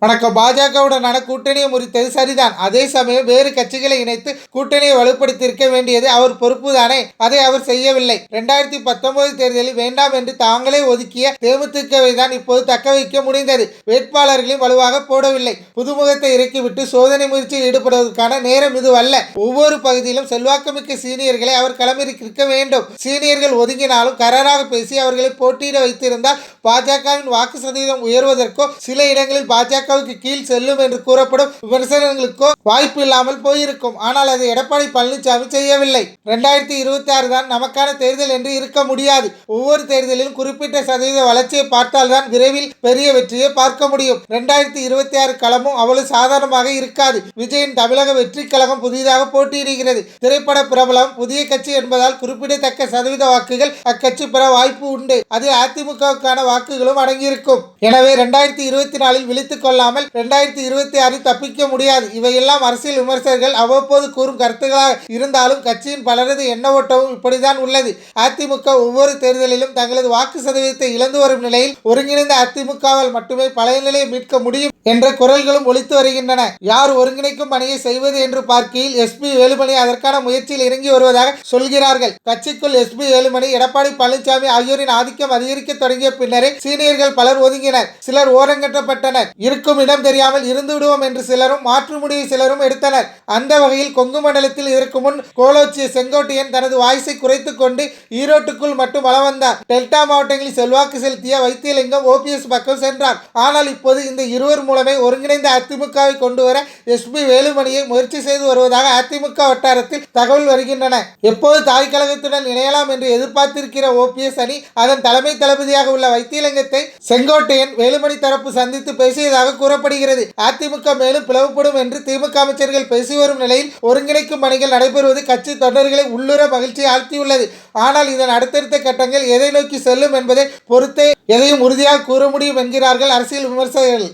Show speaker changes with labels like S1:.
S1: வணக்கம். பாஜகவுடனான கூட்டணியை முறித்தது சரிதான். அதே சமயம் வேறு கட்சிகளை இணைத்து கூட்டணியை வலுப்படுத்தியிருக்க வேண்டியது அவர் பொறுப்புதானே? அதை அவர் செய்யவில்லை. 2019 தேர்தலில் வேண்டாம் என்று தாங்களே ஒதுக்கிய தேமுதிகவை தான் இப்போது தக்க வைக்க முடிந்தது. வேட்பாளர்களையும் வலுவாக போடவில்லை. புதுமுகத்தை இறக்கிவிட்டு சோதனை முயற்சியில் ஈடுபடுவதற்கான நேரம் இதுவல்ல. ஒவ்வொரு பகுதியிலும் செல்வாக்குமிக்க சீனியர்களை அவர் களமிறக்க வேண்டும். சீனியர்கள் ஒதுங்கினாலும் கராராக பேசி அவர்களை போட்டியிட வைத்திருந்தால் பாஜகவின் வாக்கு சதவீதம் உயர்வதற்கோ சில இடங்களில் பாஜக கீழ் செல்லும் என்று கூறப்படும் விமர்சனங்களுக்கோ வாய்ப்பு இல்லாமல் போயிருக்கும். ஆனால் அதை எடப்பாடி பழனிசாமி செய்யவில்லை. 2026 தான் நமக்கான தேர்தல் என்று இருக்க முடியாது. ஒவ்வொரு தேர்தலிலும் குறிப்பிட்ட சதவீத வளர்ச்சியை பார்த்தால்தான் விரைவில் பெரிய வெற்றியை பார்க்க முடியும். 2026 களமும் அவ்வளவு சாதாரணமாக இருக்காது. விஜயின் தமிழக வெற்றி கழகம் புதிதாக போட்டியிடுகிறது. திரைப்பட பிரபலம் புதிய கட்சி என்பதால் குறிப்பிடத்தக்க சதவீத வாக்குகள் அக்கட்சி பெற வாய்ப்பு உண்டு. அதில் அதிமுகவுக்கான வாக்குகளும் அடங்கியிருக்கும். எனவே 2024 விழித்துக் கொள்ள 2026 தப்பிக்க முடியாது. இவையெல்லாம் அரசியல் விமர்சகர்கள் அவ்வப்போது கூறும் கருத்துக்களாக இருந்தாலும் கட்சியின் பலரது எண்ண ஓட்டமும் இப்படிதான் உள்ளது. அதிமுக ஒவ்வொரு தேர்தலிலும் தங்களது வாக்கு சதவீதத்தை இழந்து வரும் நிலையில் ஒருங்கிணைந்த அதிமுகவால் மட்டுமே பழைய நிலையை மீட்க முடியும் என்ற குரல்களும் ஒலித்து வருகின்றன. யார் ஒருங்கிணைக்கும் பணியை செய்வது என்று பார்க்கையில் எஸ்பி வேலுமணி அதற்கான முயற்சியில் இறங்கி வருவதாக சொல்கிறார்கள். கட்சிக்குள் எஸ்பி வேலுமணி, எடப்பாடி பழனிசாமி ஆகியோரின் ஆதிக்கம் அதிகரிக்க தொடங்கிய பின்னரே சீனியர்கள் பலர் ஒதுங்கினர். சிலர் ஓரங்கட்டப்பட்டனர். இருக்கும் இடம் தெரியாமல் இருந்து விடுவோம் என்று சிலரும், மாற்று முடிவை சிலரும் எடுத்தனர். அந்த வகையில் கொங்கு மண்டலத்தில் இதற்கு முன் கோலோச்சிய செங்கோட்டையன் தனது வாய்ஸை குறைத்துக் கொண்டு ஈரோட்டுக்குள் மட்டும் வலம் வந்தார். டெல்டா மாவட்டங்களில் செல்வாக்கு செலுத்திய வைத்தியலிங்கம் ஓபிஎஸ் பக்கம் சென்றார். ஆனால் இப்போது இந்த இருவர் மூலமே ஒருங்கிணைந்த அதிமுகவை கொண்டு வர எஸ்பி வேலுமணியை முயற்சி செய்து வருவதாக அதிமுக வட்டாரத்தில் தகவல் வருகின்றன. எப்போது தாய் கழகத்துடன் இணையலாம் என்று எதிர்பார்த்திருக்கிற ஓபிஎஸ் அணி அதன் தலைமை தளபதியாக உள்ள வைத்தியலிங்கத்தை செங்கோட்டையன் வேலுமணி தரப்பு சந்தித்து பேசியதாக கூறப்படுகிறது. அதிமுக மேலும் பிளவுபடும் என்று திமுக அமைச்சர்கள் பேசி வரும் நிலையில் ஒருங்கிணைக்கும் பணிகள் நடைபெறுவது கட்சி தொண்டர்களை உள்ளுர மகிழ்ச்சியை ஆழ்த்தியுள்ளது. ஆனால் இதன் அடுத்தடுத்த கட்டங்கள் எதை நோக்கி செல்லும் என்பதை பொறுத்தே எதையும் உறுதியாக கூற முடியும் என்கிறார்கள் அரசியல் விமர்சகர்கள்.